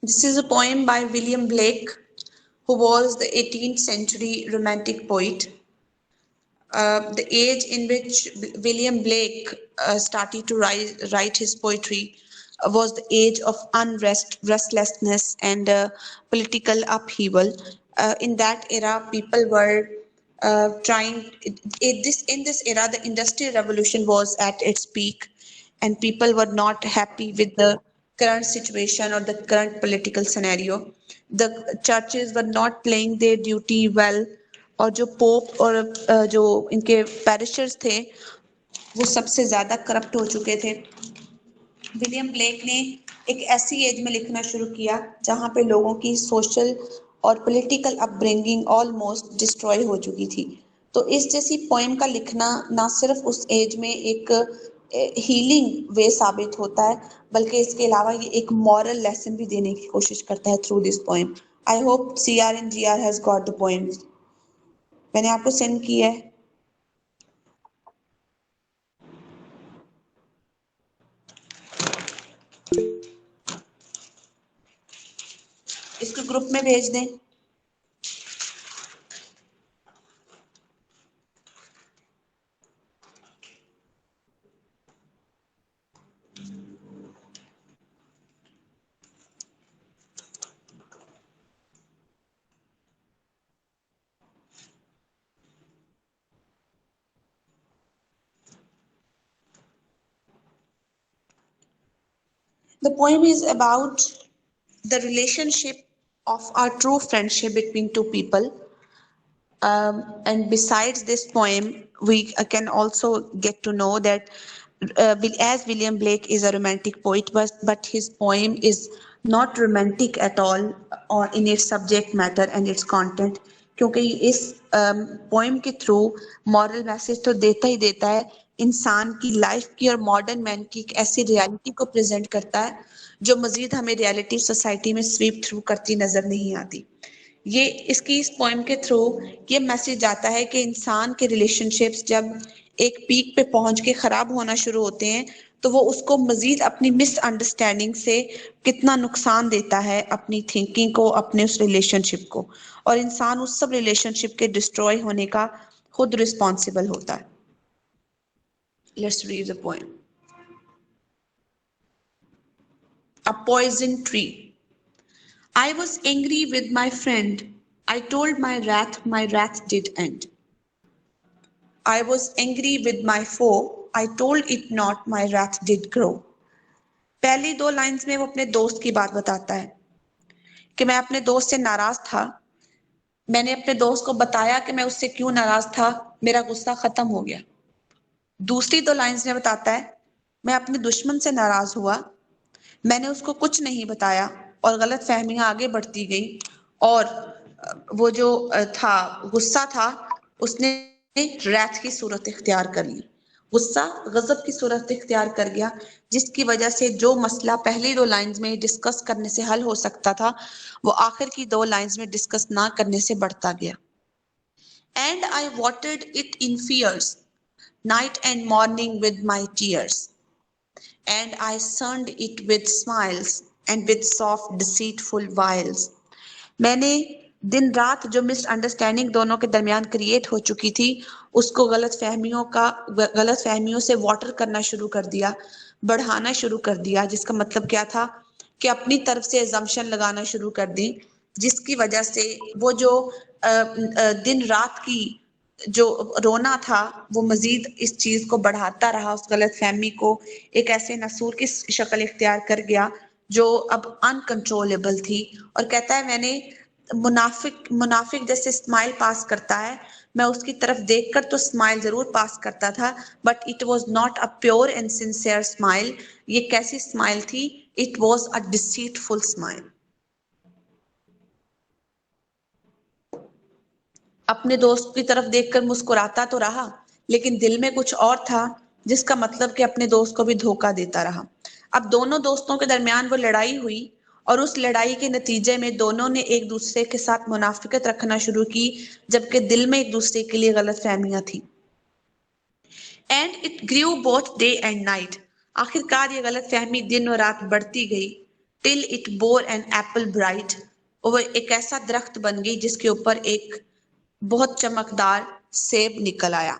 This is a poem by William Blake, who was the 18th century romantic poet. The age in which William Blake started to write his poetry was the age of unrest, restlessness, and political upheaval. In that era, people were trying. In this era, the Industrial Revolution was at its peak, and people were not happy with the current situation or the current political scenario. The churches were not playing their duty well, और जो pope और जो इनके पैरिशर्स थे वो सबसे ज़्यादा corrupt हो चुके थे। विलियम ब्लेक ने एक ऐसी एज में लिखना शुरू किया जहाँ पे लोगों की सोशल और पॉलिटिकल अपब्रिंगिंग ऑलमोस्ट डिस्ट्रॉय हो चुकी थी। तो इस जैसी पोएम का लिखना ना सिर्फ उस एज में एक हीलिंग वे साबित होता है, बल्कि इसके अलावा ये एक मॉरल लेसन भी देने की कोशिश करता है through this poem. I hope CR and GR has got the poem. मैंने आपको सेंड किया है। इसको ग्रुप में भेज दें। The poem is about the relationship of our true friendship between two people. And besides this poem, we can also get to know that as William Blake is a romantic poet, but his poem is not romantic at all in its subject matter and its content, क्योंकि इस poem के through moral message तो देता ही देता है, इंसान की life की और मॉडर्न मैन की एक ऐसी रियलिटी को प्रेजेंट करता है जो मजीद हमें रियलिटी सोसाइटी में स्वीप थ्रू करती नजर नहीं आती। ये इसकी इस पोएम के थ्रू ये मैसेज आता है कि इंसान के रिलेशनशिप्स जब एक पीक पे पहुंच के खराब होना शुरू होते हैं तो वो उसको मजीद अपनी मिसअंडरस्टैंडिंग से कितना नुकसान देता है अपनी थिंकिंग को, अपने उस रिलेशनशिप को, और इंसान उस सब रिलेशनशिप के डिस्ट्रॉय होने का खुद रिस्पॉन्सिबल होता है। Let's read the poem. A poison tree. I was angry with my friend. I told my wrath did end. I was angry with my foe. I told it not, my wrath did grow. पहली दो lines में वो अपने दोस्त की बात बताता है कि मैं अपने दोस्त से नाराज था, मैंने अपने दोस्त को बताया कि मैं उससे क्यों नाराज था, मेरा गुस्सा खत्म हो गया। दूसरी दो लाइंस में बताता है मैं अपने दुश्मन से नाराज हुआ, मैंने उसको कुछ नहीं बताया और गलत फहमियां आगे बढ़ती गई, और वो जो था गुस्सा था उसने रैथ की सूरत इख्तियार कर ली, गुस्सा गजब की सूरत इख्तियार कर गया, जिसकी वजह से जो मसला पहली दो लाइंस में डिस्कस करने से हल हो सकता था वो आखिर की दो लाइंस में डिस्कस ना करने से बढ़ता गया। And I watered it in fears, night and morning with my tears, and I sunned it with smiles and with soft deceitful wiles. मैंने दिन रात जो मिसअंडरस्टैंडिंग दोनों के दरमियान क्रिएट हो चुकी थी उसको गलत फहमियों से वाटर करना शुरू कर दिया, बढ़ाना शुरू कर दिया, जिसका मतलब क्या था कि अपनी तरफ से एजम्पशन लगाना शुरू कर दी, जिसकी वजह से वो जो दिन रात की जो रोना था वो मजीद इस चीज को बढ़ाता रहा, उस गलत फहमी को एक ऐसे नसूर की शक्ल इख्तियार कर गया जो अब अनकंट्रोलेबल थी। और कहता है मैंने मुनाफिक जैसे स्माइल पास करता है, मैं उसकी तरफ देखकर तो स्माइल जरूर पास करता था, but it was not a pure and sincere smile. ये कैसी स्माइल थी? It was a deceitful smile. अपने दोस्त की तरफ देखकर मुस्कुराता तो रहा लेकिन दिल में कुछ और था, जिसका मतलब कि अपने दोस्त को भी धोखा देता रहा। अब दोनों दोस्तों के दरमियान वो लड़ाई हुई और उस लड़ाई के नतीजे में दोनों ने एक दूसरे के साथ मुनाफिकत रखना शुरू की, जबकि दिल में एक दूसरे के लिए गलत फहमियां थी। And it grew both day and night, आखिरकार ये गलत फहमी दिन और रात बढ़ती गई। till it bore an apple bright, वो एक ऐसा दरख्त बन गई जिसके ऊपर एक बहुत चमकदार सेब निकल आया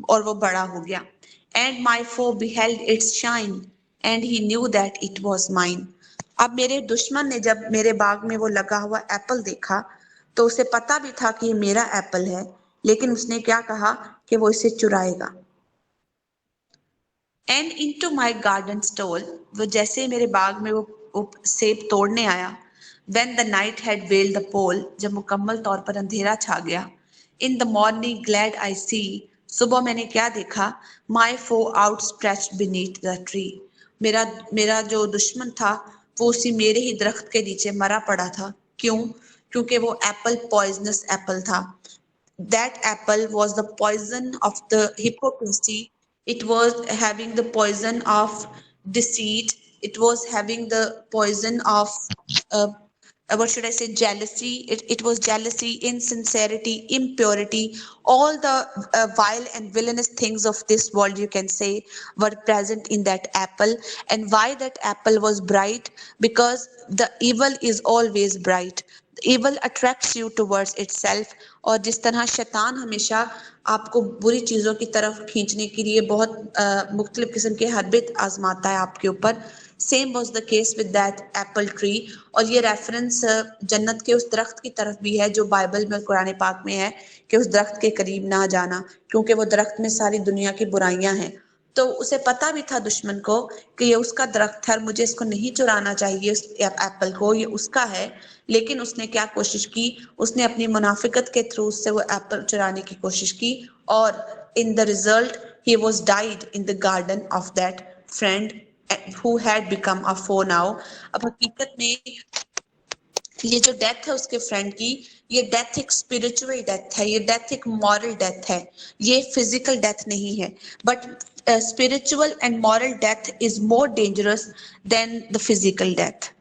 और वो बड़ा हो गया। And my foe beheld its shine, and he knew that it was mine. अब मेरे दुश्मन ने जब मेरे बाग में वो लगा हुआ एप्पल देखा तो उसे पता भी था कि ये मेरा एप्पल है, लेकिन उसने क्या कहा कि वो इसे चुराएगा। And into my garden stole, वो जैसे ही मेरे बाग में वो सेब तोड़ने आया। When the night had veiled the pole, जब मुकम्मल तौर पर अंधेरा छा गया। In the morning glad I see, सुबह मैंने क्या देखा? My foe outstretched beneath the tree. मेरा मेरा जो दुश्मन था वो उसी मेरे ही दरख्त के नीचे मरा पड़ा था। क्यों? क्योंकि वो एप्पल पॉइजनस एप्पल था। That apple was the poison of the hypocrisy. It was having the poison of deceit. It was having the poison of, uh, what should I say, jealousy. It was jealousy, insincerity, impurity. All the vile and villainous things of this world, you can say, were present in that apple. And why that apple was bright? Because the evil is always bright. Evil attracts you towards itself. और जिस तरह शैतान हमेशा आपको बुरी चीज़ों की तरफ खींचने के लिए बहुत मुख्तलिफ किस्म के हरबत आजमाता है आपके ऊपर। Same was the case with that Apple tree. और ये रेफरेंस जन्नत के उस दरख्त की तरफ भी है जो बाइबल में कुरान पाक में है कि उस दरख्त के करीब ना जाना, क्योंकि वो दरख्त में सारी दुनिया की बुराइयां हैं। तो उसे पता भी था दुश्मन को कि ये उसका दरख्त है और मुझे इसको नहीं चुराना चाहिए, इस एप्पल को, ये उसका है। लेकिन उसने क्या कोशिश की? उसने अपनी मुनाफिकत के थ्रू उससे वो एप्पल चुराने की कोशिश की और in the result he was died in the garden of that friend who had become a foe now. अब हकीकत में ये जो डेथ है उसके फ्रेंड की, ये डेथ एक स्पिरिचुअल डेथ है, ये डेथ एक मॉरल डेथ है, ये फिजिकल डेथ नहीं है। But spiritual and moral death is more dangerous than the physical death.